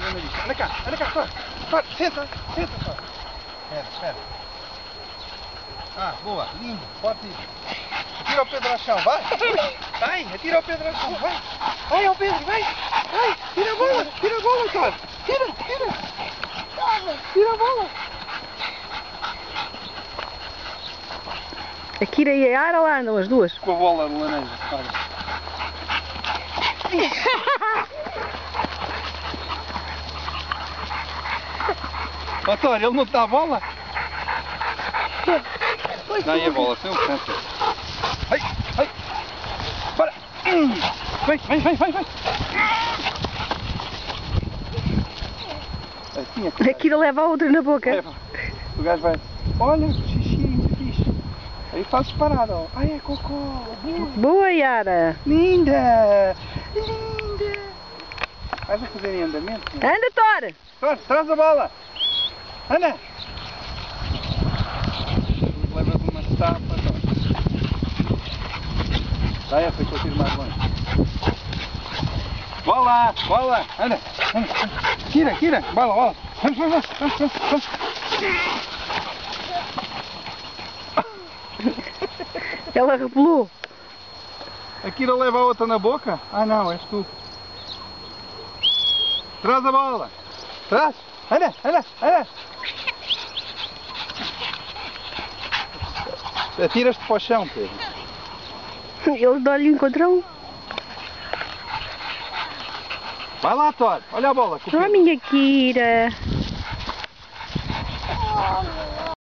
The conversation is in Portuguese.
fazendo isso. Anda cá, Thor, senta, Thor. Espera. Ah, boa, lindo, forte. Atira o Pedro ao chão, vai, atira o Pedro ao chão, vai. Vai, Pedro, vai, tira a bola, Thor. Tira a bola. A Kira e a Yara lá andam as duas. Com a bola de laranja, olha. Ó, Thor, ele não dá a bola? Dá-lhe a bola, seu canto. Vai, bora. Vai. Assim, A Kira leva a outra na boca. Leva. O gajo vai, olha, xixi, fixe. Aí fazes parada, ó. Ai, é cocô. Boa, Yara. Linda. Vais a fazer em andamento? Né? Anda, Thor. Thor, traz a bola. Anda. Levas uma tapa, Thor. Dá essa que eu tiro mais longe. Bola. Anda. Kira. Bola. Vamos. Ela repelou. A Kira leva a outra na boca? Ah não, és tu. Traz a bola. Traz. Anda. Atiras-te para o chão, Pedro. Eles dão-lhe encontrão. Vai lá, Thor. Olha a bola. Oh, minha Kira.